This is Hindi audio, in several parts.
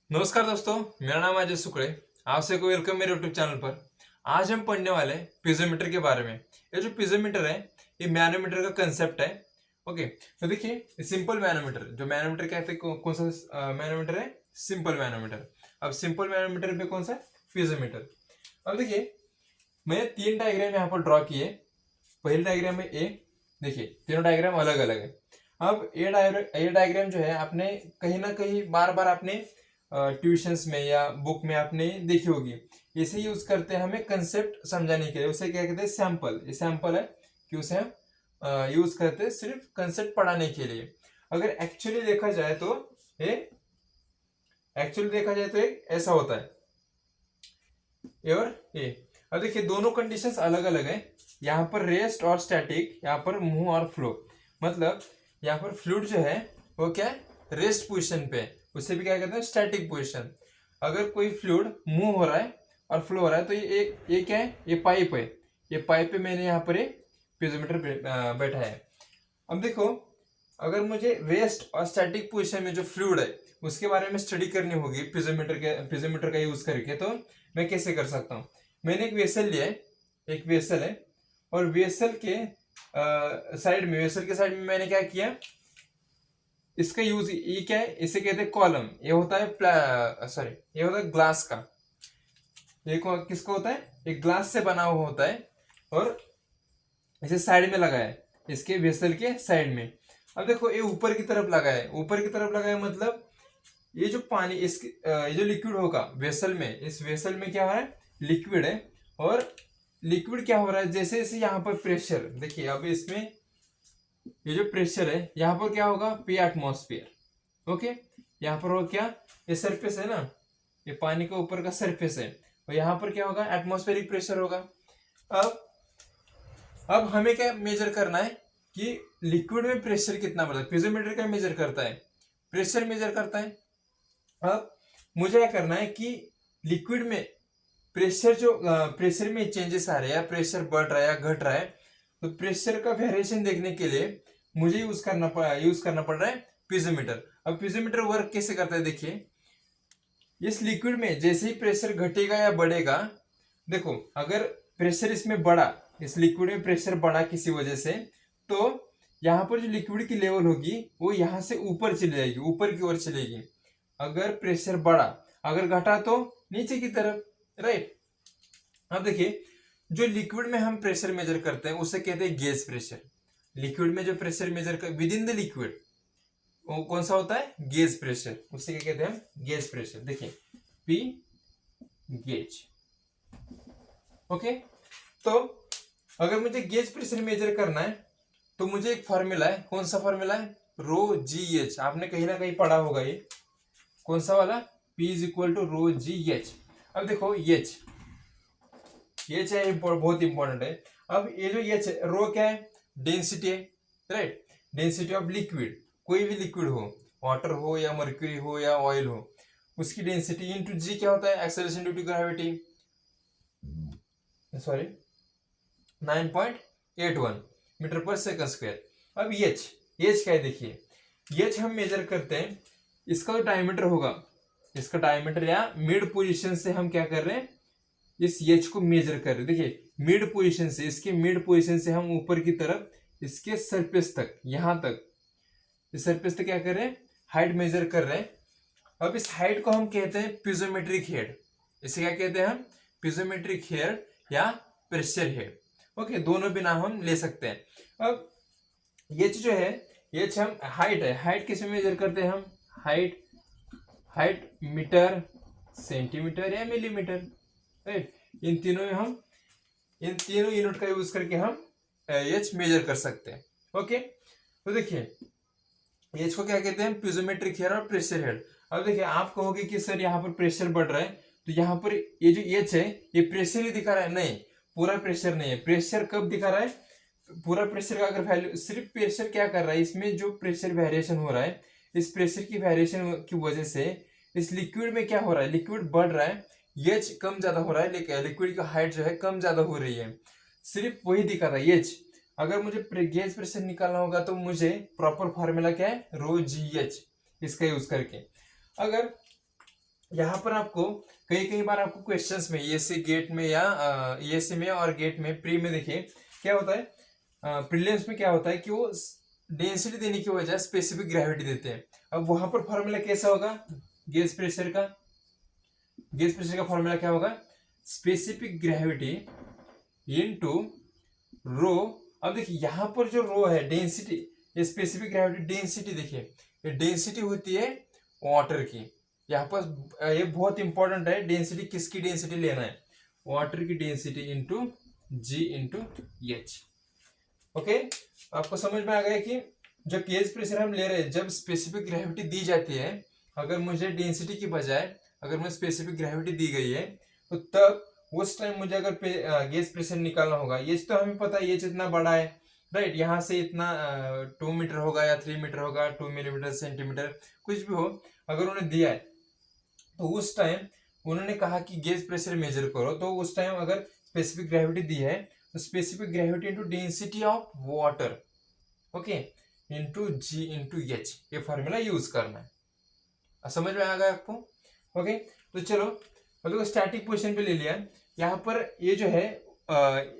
नमस्कार दोस्तों, मेरा नाम है अजय शुक्ले। आप सबको वेलकम मेरे यूट्यूब चैनल पर। आज हम पढ़ने वाले हैं पीजोमीटर के बारे में। ये जो पीजोमीटर है, ये मैनोमीटर का कंसेप्ट है। ओके, तो देखिए सिंपल मैनोमीटर, जो मैनोमीटर कहते हैं कौन सा मैनोमीटर है? Simple manometer. अब सिंपल मैनोमीटर पे कौन सा? पीजोमीटर। अब देखिए, मैंने तीन डायग्राम यहाँ पर ड्रॉ किए। पहली डायग्राम में ए, देखिए तीनों डायग्राम अलग अलग है। अब ये डायग्राम जो है आपने कहीं ना कहीं बार बार आपने ट्यूशंस में या बुक में आपने देखी होगी। इसे यूज करते हैं हमें कंसेप्ट समझाने के लिए। उसे क्या कहते हैं? सैंपल। ये सैंपल है कि उसे हम यूज करते हैं सिर्फ कंसेप्ट पढ़ाने के लिए। अगर एक्चुअली देखा जाए तो ये ऐसा होता है, ये और ये। अब देखिए दोनों कंडीशंस अलग अलग है। यहाँ पर रेस्ट और स्टैटिक, यहाँ पर मूव और फ्लो। मतलब यहाँ पर फ्लूइड जो है वो क्या है? रेस्ट पोजीशन पे है। उसे भी क्या कहते हैं? Static position. अगर कोई फ्लूइड मूव हो रहा है और फ्लो हो रहा है तो ये क्या है? ये पाइप है। ये पाइप पे मैंने यहाँ पर एक पीजोमीटर बैठा है। अब देखो, अगर मुझे रेस्ट और स्टैटिक पोजीशन में जो फ्लूइड है उसके बारे में स्टडी करनी होगी पीजोमीटर का यूज करके, तो मैं कैसे कर सकता हूँ? मैंने एक वेसल लिया है, एक वेसल है, और वेसल के साइड में मैंने क्या किया? इसका यूज, ये क्या है? इसे कहते हैं कॉलम। ये होता है सॉरी, ये होता है ग्लास का। ये किसका होता है? एक ग्लास से बना हुआ होता है, और इसे साइड में लगा है, इसके वेसल के साइड में। अब देखो ये ऊपर की तरफ लगा है। ऊपर की तरफ लगा है मतलब ये जो पानी ये जो लिक्विड होगा वेसल में, इस वेसल में क्या हो रहा है? लिक्विड है। और लिक्विड क्या हो रहा है? जैसे जैसे यहाँ पर प्रेशर देखिए, अब इसमें ये जो प्रेशर है यहाँ पर क्या होगा? P atmosphere. ओके, यहाँ पर हो क्या? ये सरफेस है ना, ये पानी के ऊपर का सरफेस है, और यहाँ पर क्या होगा? एटमॉस्फेरिक प्रेशर होगा। अब अब हमें क्या मेजर करना है कि लिक्विड में प्रेशर कितना बढ़ता है। पीजोमीटर क्या मेजर करता है? प्रेशर मेजर करता है। अब मुझे क्या करना है कि लिक्विड में प्रेशर में चेंजेस आ रहे हैं, या प्रेशर बढ़ रहा है या घट रहा है, तो प्रेशर का वेरिएशन देखने के लिए मुझे यूज करना पड़ रहा है पीजोमीटर। अब पीजोमीटर वर्क कैसे करता है? देखिए, इस लिक्विड में जैसे ही प्रेशर घटेगा या बढ़ेगा, देखो अगर प्रेशर इसमें बढ़ा, इस लिक्विड में प्रेशर बढ़ा किसी वजह से, तो यहाँ पर जो लिक्विड की लेवल होगी वो यहाँ से ऊपर चली जाएगी, ऊपर की ओर चलेगी। अगर प्रेशर बढ़ा, अगर घटा तो नीचे की तरफ, राइट। अब देखिए, जो लिक्विड में हम प्रेशर मेजर करते हैं उसे कहते हैं गेज प्रेशर। लिक्विड में जो प्रेशर मेजर कर विद इन द लिक्विड, वो कौन सा होता है? Gauge pressure. उसे क्या कहते हैं हम? Gauge pressure. देखिए पी गेज। ओके, तो अगर मुझे गेज प्रेशर मेजर करना है तो मुझे एक फॉर्मूला है। कौन सा फॉर्मूला है? रो जी एच। आपने कहीं ना कहीं पढ़ा होगा ये। कौन सा वाला? P is equal to rho G H. अब देखो एच है, बहुत इंपॉर्टेंट है। अब ये जो एच है, रो क्या है? डेंसिटी है, राइट। डेंसिटी ऑफ लिक्विड, कोई भी लिक्विड हो, वाटर हो या मर्क्यूरी हो या ऑयल हो, उसकी डेंसिटी इंटू जी क्या होता है? Acceleration due to gravity, sorry 9.81 metre पर सेकंड स्क्वायर। अब एच क्या है? देखिए एच हम मेजर करते हैं, इसका जो डायमीटर होगा, इसका डायमीटर या मिड पोजीशन से हम क्या कर रहे हैं? इस एच को मेजर कर रहे हैं। देखिए मिड पोजीशन से, इसके मिड पोजीशन से हम ऊपर की तरफ इसके सरफेस तक, यहां तक, इस सरफेस तक क्या कर रहे हैं? हाइट मेजर कर रहे हैं। अब इस हाइट को हम कहते हैं पिजोमेट्रिक हेड। इसे क्या कहते हैं हम? पिजोमेट्रिक हेड या प्रेशर हेड। ओके, दोनों भी नाम हम ले सकते हैं। अब एच जो है, एच हम हाइट है, हाइट किस में मेजर करते हैं हम? हाइट मीटर, सेंटीमीटर या मिलीमीटर, राइट। इन तीनों यूनिट का यूज करके हम एच मेजर कर सकते हैं। ओके, तो देखिए एच को क्या कहते हैं? पिजोमेट्रिक हेड और प्रेशर हेड। अब देखिए आप कहोगे कि सर यहाँ पर प्रेशर बढ़ रहा है, तो यहाँ पर ये जो एच है ये प्रेशर ही दिखा रहा है। नहीं, पूरा प्रेशर नहीं है। प्रेशर कब दिखा रहा है? पूरा प्रेशर का अगर वैल्यू, सिर्फ प्रेशर क्या कर रहा है, इसमें जो प्रेशर वेरिएशन हो रहा है, इस प्रेशर की वेरिएशन की वजह से इस लिक्विड में क्या हो रहा है? लिक्विड बढ़ रहा है, एच कम ज्यादा हो रहा है, लेकिन लिक्विड का हाइट जो है कम ज्यादा हो रही है। सिर्फ वही दिखा रहा है एच। अगर मुझे गेज प्रेशर निकालना होगा तो मुझे प्रॉपर फॉर्मूला क्या है? रो जी एच, इसका यूज करके। अगर यहाँ पर आपको कई कई बार आपको क्वेश्चंस में ईएससी गेट में या ईएससी में और गेट में प्री में देखिए क्या होता है, प्रीलिम्स में क्या होता है कि वो डेंसिटी देने की वजह स्पेसिफिक ग्रेविटी देते हैं। अब वहां पर फॉर्मूला कैसा होगा, गेज प्रेशर का, गेज प्रेशर का फॉर्मूला क्या होगा, स्पेसिफिक ग्रेविटी इनटू रो। अब देखिए यहाँ पर जो रो है डेंसिटी, ये स्पेसिफिक ग्रेविटी डेंसिटी, देखिए ये डेंसिटी होती है वाटर की। यहाँ पर ये बहुत इंपॉर्टेंट है, डेंसिटी किसकी डेंसिटी लेना है, वाटर की density into G into H. Okay, आपको समझ में आ गया कि जो गेज प्रेशर हम ले रहे हैं, जब स्पेसिफिक ग्रेविटी दी जाती है, अगर मुझे डेंसिटी की बजाय अगर मुझे स्पेसिफिक ग्रेविटी दी गई है, तो तब उस टाइम मुझे अगर गेज प्रेशर निकालना होगा, ये तो हमें पता है ये जितना बड़ा है, राइट, यहाँ से इतना 2 मीटर होगा या 3 मीटर होगा, 2 मिलीमीटर सेंटीमीटर कुछ भी हो, अगर उन्हें दिया है तो उस टाइम उन्होंने कहा कि गेज प्रेशर मेजर करो, तो उस टाइम अगर स्पेसिफिक ग्रेविटी दी है तो specific gravity into density of water, okay, into G into H, ये फॉर्मूला यूज करना है। समझ में आ गया आपको? ओके, तो चलो मतलब स्टैटिक पोजीशन पे ले लिया। यहाँ पर ये जो है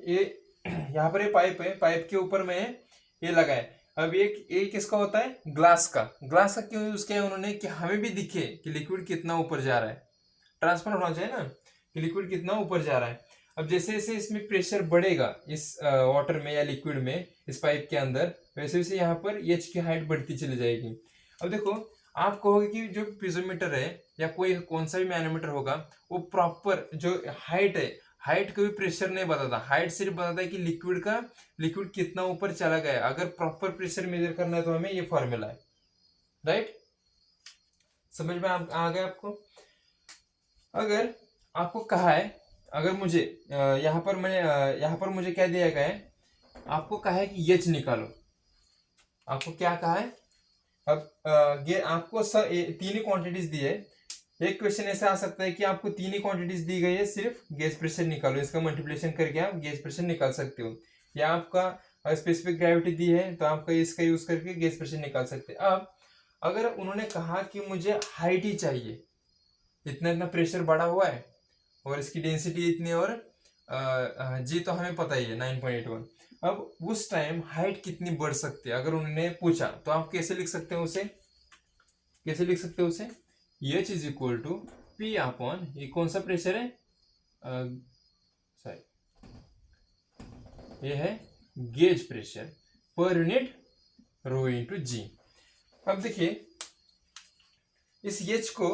ये यहाँ पर ये पाइप है, पाइप के ऊपर में ये लगा है। अब ये किसका होता है, ग्लास का। ग्लास का क्यों यूज किया उन्होंने, कि हमें भी दिखे कि लिक्विड कितना ऊपर जा रहा है, ट्रांसफर होना चाहिए ना कि लिक्विड कितना ऊपर जा रहा है। अब जैसे जैसे इसमें प्रेशर बढ़ेगा इस वाटर में या लिक्विड में इस पाइप के अंदर, वैसे वैसे यहाँ पर एच की हाइट बढ़ती चली जाएगी। अब देखो आप कहोगे कि जो पिजोमीटर है या कोई कौन सा भी मैनोमीटर होगा, वो प्रॉपर जो हाइट है, हाइट कभी प्रेशर नहीं बताता, हाइट सिर्फ बताता है कि लिक्विड कितना ऊपर चला गया। अगर प्रॉपर प्रेशर मेजर करना है तो हमें ये फॉर्मूला है, राइट, समझ में आ गया आपको? अगर आपको कहा है, अगर मुझे यहाँ पर मुझे क्या दिया गया है, आपको कहा है कि एच निकालो, आपको क्या कहा है, अब ये आपको तीन ही क्वांटिटीज दी है। एक क्वेश्चन ऐसा आ सकता है कि आपको तीन ही क्वांटिटीज दी गई है, सिर्फ गेज प्रेशर निकालो, इसका मल्टीप्लिकेशन करके आप गेज प्रेशर निकाल सकते हो, या आपका स्पेसिफिक ग्रेविटी दी है तो आपका इसका यूज करके गेज प्रेशर निकाल सकते हैं। अब अगर उन्होंने कहा कि मुझे हाइट ही चाहिए, इतना इतना प्रेशर बढ़ा हुआ है और इसकी डेंसिटी इतनी, और जी तो हमें पता ही है 9.81, अब उस टाइम हाइट कितनी बढ़ सकती है अगर उन्होंने पूछा, तो आप कैसे लिख सकते हो उसे, कैसे लिख सकते हो उसे, H is equal to P upon, ये कौन सा प्रेशर है, सॉरी ये है गेज प्रेशर पर यूनिट रो इंटू जी। अब देखिए इस एच को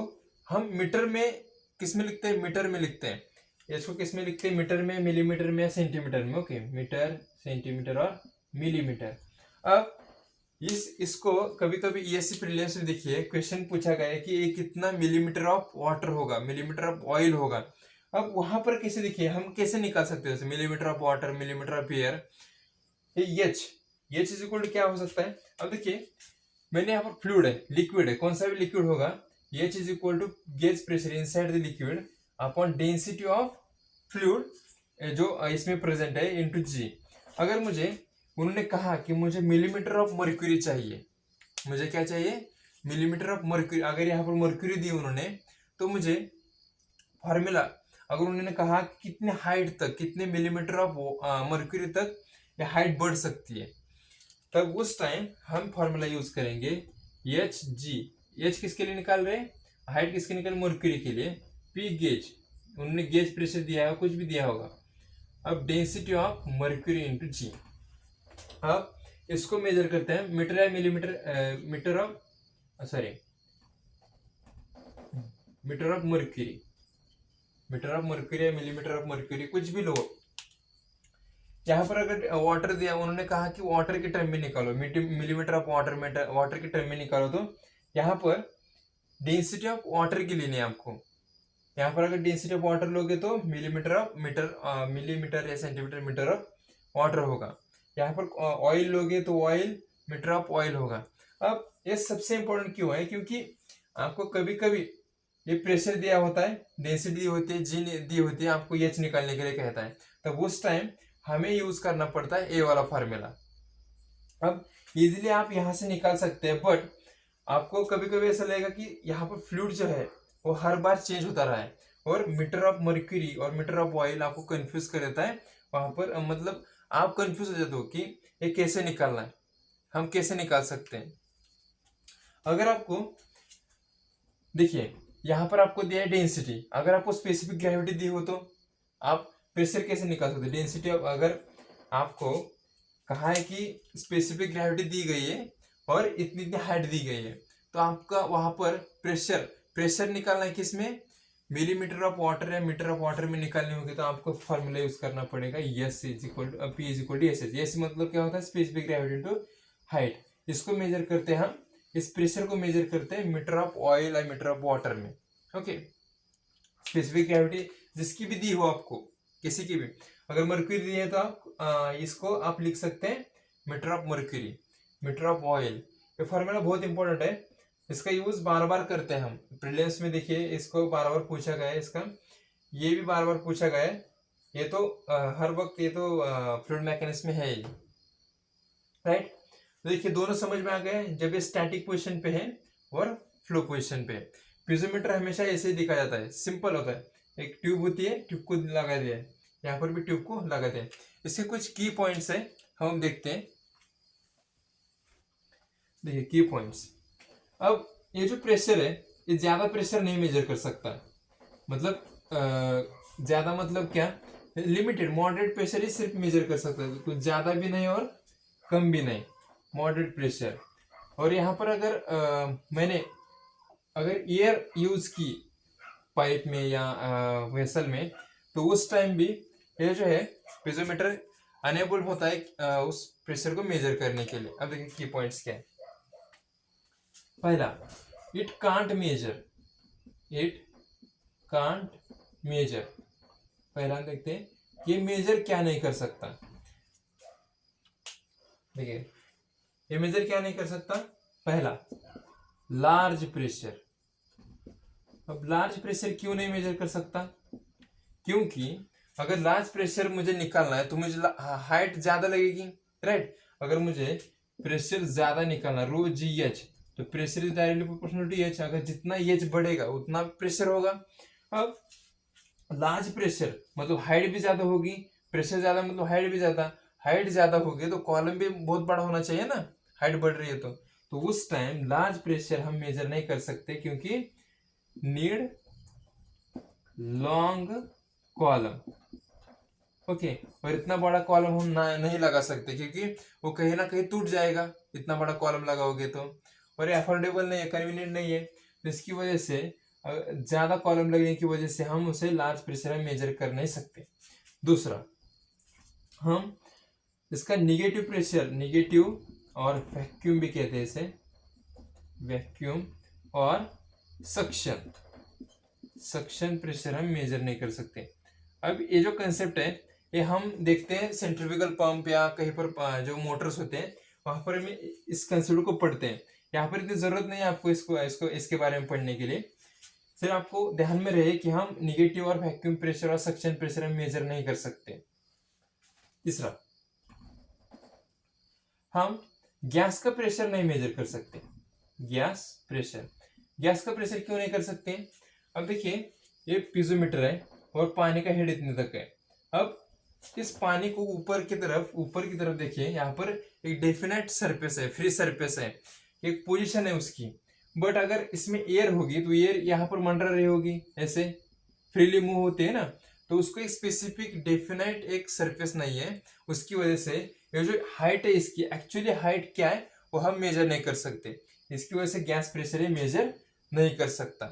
हम मीटर में किस में लिखते हैं, मीटर में लिखते हैं। एच को किस में लिखते हैं, मीटर में, मिलीमीटर में या सेंटीमीटर में, ओके, मीटर, सेंटीमीटर और मिलीमीटर। अब इसको कभी कभी ईएससी प्रीलिम्स में देखिए क्वेश्चन पूछा गया है कि ये कितना मिलीमीटर ऑफ वाटर होगा, मिलीमीटर ऑफ ऑयल होगा। अब वहां पर कैसे देखिए हम कैसे निकाल सकते हैं millimetre of water, millimetre of air, H is equal to क्या हो सकता है। अब देखिए मैंने यहाँ पर फ्लूइड है, लिक्विड है, कौन सा भी लिक्विड होगा, H is equal to gauge pressure inside the liquid upon density of fluid जो इसमें प्रेजेंट है इंटू जी। अगर मुझे उन्होंने कहा कि मुझे मिलीमीटर ऑफ मर्क्यूरी चाहिए, मुझे क्या चाहिए, मिलीमीटर ऑफ मर्क्यूरी, अगर यहाँ पर मर्क्यूरी दी उन्होंने तो मुझे फॉर्मूला, अगर उन्होंने कहा कितने हाइट तक, कितने मिलीमीटर ऑफ मर्क्यूरी तक ये हाइट बढ़ सकती है, तब उस टाइम हम फॉर्मूला यूज करेंगे एच जी। एच किसके लिए निकाल रहे हैं, हाइट किसके निकाल, मर्क्यूरी के लिए, पी गेज, उन्होंने गेज प्रेशर दिया है, कुछ भी दिया होगा। अब density of mercury into G. अब इसको मेजर करते हैं मीटर या millimetre, metre of sorry metre of mercury, metre of mercury या मिलीमीटर ऑफ मर्क्यूरी कुछ भी लो। यहाँ पर अगर वाटर दिया, उन्होंने कहा कि वाटर के टर्म में निकालो, मिलीमीटर ऑफ वाटर के टर्म में निकालो, तो यहाँ पर डेंसिटी ऑफ वाटर की लेनी है आपको। यहाँ पर अगर डेंसिटी ऑफ वाटर लोगे तो मिलीमीटर या सेंटीमीटर मीटर ऑफ वाटर होगा। यहाँ पर ऑयल लोगे तो ऑयल, मीटर ऑफ ऑयल होगा। अब ये सबसे इंपॉर्टेंट क्यों है, क्योंकि आपको कभी कभी ये प्रेशर दिया होता है, डेंसिटी दी होती है, जी दी होती है, आपको एच निकालने के लिए कहता है, तब उस टाइम हमें यूज करना पड़ता है ए वाला फार्मूला। अब इजीली आप यहाँ से निकाल सकते हैं, बट आपको कभी कभी ऐसा लगेगा कि यहाँ पर फ्लूइड जो है वो हर बार चेंज होता रहा है, और मीटर ऑफ मर्क्यूरी और मीटर ऑफ ऑयल आपको कंफ्यूज कर देता है। वहां पर मतलब आप कंफ्यूज हो जाते हो कि ये कैसे निकालना है, हम कैसे निकाल सकते हैं। अगर आपको देखिए यहाँ पर आपको दिया है डेंसिटी, अगर आपको स्पेसिफिक ग्रेविटी दी हो तो आप प्रेशर कैसे निकाल सकते हैं। डेंसिटी अगर आपको कहा है कि स्पेसिफिक ग्रेविटी दी गई है और इतनी इतनी हाइट दी गई है, तो आपका वहां पर प्रेशर प्रेशर निकालना है किसमें, मिलीमीटर ऑफ वाटर या मीटर ऑफ वाटर में निकालनी होगी, तो आपको फॉर्मूला यूज करना पड़ेगा S is equal to P is equal to S H. S मतलब क्या होता है, स्पेसिफिक ग्रेविटी इनटू हाइट। इसको मेजर करते हैं हम, इस प्रेशर को मेजर करते हैं मीटर ऑफ ऑयल या मीटर ऑफ वाटर में। ओके, स्पेसिफिक ग्रेविटी जिसकी भी दी हो आपको, किसी की भी, अगर मर्क्यूरी दी है तो आप इसको आप लिख सकते हैं metre of mercury, metre of oil. ये फॉर्मूला बहुत इंपॉर्टेंट है, इसका यूज बार बार करते हैं हम प्रीलिम्स में। देखिए इसको बार बार पूछा गया है, इसका ये भी बार बार पूछा गया है। ये तो हर वक्त ये तो फ्लूइड मैकेनिक्स में है ही, राइट। तो देखिए दोनों समझ में आ गए जब ये स्टैटिक पोजीशन पे है और फ्लो पोजीशन पे है। पीजोमीटर हमेशा ऐसे ही दिखा जाता है, सिंपल होता है, एक ट्यूब होती है, ट्यूब को लगा दिया है, यहाँ पर भी ट्यूब को लगा दिया है। इसके कुछ की पॉइंट्स है, हम देखते हैं। देखिए की पॉइंट्स, अब ये जो प्रेशर है ये ज्यादा प्रेशर नहीं मेजर कर सकता, मतलब ज्यादा मतलब क्या, लिमिटेड मॉडरेट प्रेशर ही सिर्फ मेजर कर सकता है, कुछ ज्यादा भी नहीं और कम भी नहीं, मॉडरेट प्रेशर। और यहाँ पर अगर मैंने अगर एयर यूज की पाइप में या वेसल में, तो उस टाइम भी ये जो है पीजोमीटर अनेबल होता है उस प्रेशर को मेजर करने के लिए। अब देखिए की पॉइंट्स क्या है। पहला, it can't measure, it can't measure. पहला देखते हैं ये मेजर क्या नहीं कर सकता। देखिए ये मेजर क्या नहीं कर सकता, पहला लार्ज प्रेशर। अब लार्ज प्रेशर क्यों नहीं मेजर कर सकता, क्योंकि अगर लार्ज प्रेशर मुझे निकालना है तो मुझे हाइट ज्यादा लगेगी, राइट। अगर मुझे प्रेशर ज्यादा निकालना, रो जी एच, तो pressure is directly proportional to H, अगर जितना एच बढ़ेगा उतना प्रेशर होगा। अब लार्ज प्रेशर मतलब हाइट भी ज्यादा होगी, प्रेशर ज्यादा मतलब हाइट भी ज्यादा, हाइट ज्यादा होगी तो कॉलम भी बहुत बड़ा होना चाहिए ना, हाइट बढ़ रही है तो उस टाइम लार्ज प्रेशर हम मेजर नहीं कर सकते, क्योंकि नीड लॉन्ग कॉलम। ओके, और इतना बड़ा कॉलम हम नहीं लगा सकते, क्योंकि वो कहीं ना कहीं टूट जाएगा, इतना बड़ा कॉलम लगाओगे तो, और ये अफोर्डेबल नहीं है, कन्वीनियंट नहीं है। तो इसकी वजह से ज्यादा कॉलम लगने की वजह से हम उसे लार्ज प्रेशर में मेजर कर नहीं सकते। दूसरा, हम इसका निगेटिव प्रेशर, निगेटिव और वैक्यूम भी कहते हैं इसे, वैक्यूम और सक्शन, सक्शन प्रेशर हम मेजर नहीं कर सकते। अब ये जो कंसेप्ट है ये हम देखते हैं सेंट्रीफ्यूगल पंप या कहीं पर जो मोटर्स होते हैं वहां पर हम इस कंसेप्ट को पढ़ते हैं। यहाँ पर इतनी जरूरत नहीं है आपको इसको इसके बारे में पढ़ने के लिए, सिर्फ आपको ध्यान में रहे कि हम निगेटिव और वैक्यूम प्रेशर और सक्शन प्रेशर हम मेजर नहीं कर सकते। तीसरा, हम गैस का प्रेशर नहीं मेजर कर सकते, गैस प्रेशर, गैस का प्रेशर क्यों नहीं कर सकते। अब देखिए ये पीजोमीटर है और पानी का हेड इतने तक है। अब इस पानी को ऊपर की तरफ देखिए, यहाँ पर एक डेफिनेट सरफेस है, फ्री सरफेस है, एक पोजीशन है उसकी। बट अगर इसमें एयर होगी तो एयर यहाँ पर मंडरा रही होगी, ऐसे फ्रीली मूव होते हैं ना, तो उसको एक स्पेसिफिक डेफिनेट एक सरफेस नहीं है, उसकी वजह से ये जो हाइट है इसकी एक्चुअली हाइट क्या है वो हम मेजर नहीं कर सकते। इसकी वजह से गैस प्रेशर ये मेजर नहीं कर सकता।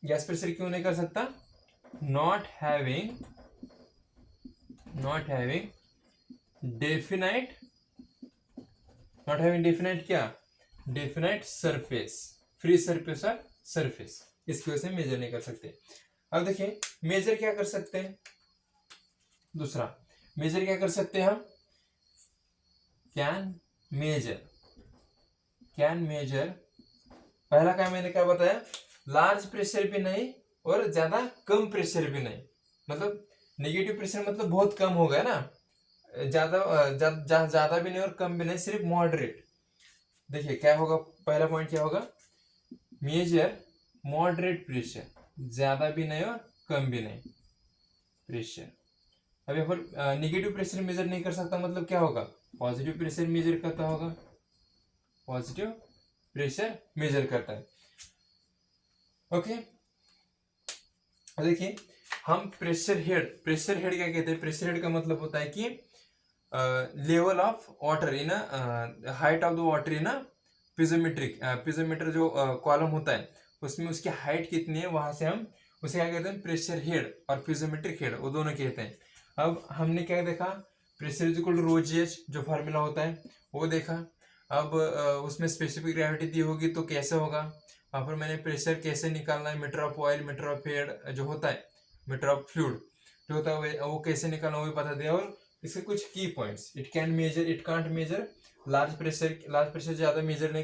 गैस प्रेशर क्यों नहीं कर सकता, not having definite, not having definite क्या, डेफिनाइट सरफेस, फ्री सरफेस और सरफेस, इसकी वजह से मेजर नहीं कर सकते। अब देखिए मेजर क्या कर सकते हैं, दूसरा मेजर क्या कर सकते हैं हम, कैन मेजर, पहला क्या मैंने क्या बताया, लार्ज प्रेशर भी नहीं और ज्यादा कम प्रेशर भी नहीं, मतलब नेगेटिव प्रेशर मतलब बहुत कम हो गया ना, ज्यादा भी नहीं और कम भी नहीं, सिर्फ मॉडरेट। देखिए क्या होगा, पहला पॉइंट क्या होगा, मेजर मॉडरेट प्रेशर, ज्यादा भी नहीं और कम भी नहीं प्रेशर। अब यहाँ पर निगेटिव प्रेशर मेजर नहीं कर सकता, मतलब क्या होगा, पॉजिटिव प्रेशर मेजर करता होगा, पॉजिटिव प्रेशर मेजर करता है। ओके, देखिए हम प्रेशर हेड क्या कहते हैं, प्रेशर हेड का मतलब होता है कि level of water in height of the water in piezometer जो कॉलम होता है उसमें उसकी हाइट कितनी है, वहां से हम उसे क्या कहते हैं, प्रेशर हेड और पिजोमेट्रिक हेड, वो दोनों कहते हैं। अब हमने क्या देखा, pressure is equal to rho G H जो फार्मूला होता है वो देखा। अब उसमें स्पेसिफिक ग्रेविटी दी होगी तो कैसे होगा, वहाँ पर मैंने प्रेशर कैसे निकालना है, metre of oil, metre of air जो होता है, मीटर ऑफ फ्लूइड जो होता है वो कैसे निकालना वो भी बता दिया। और इसके कुछ की points, it can't measure large pressure ज़्यादा मेजर नहीं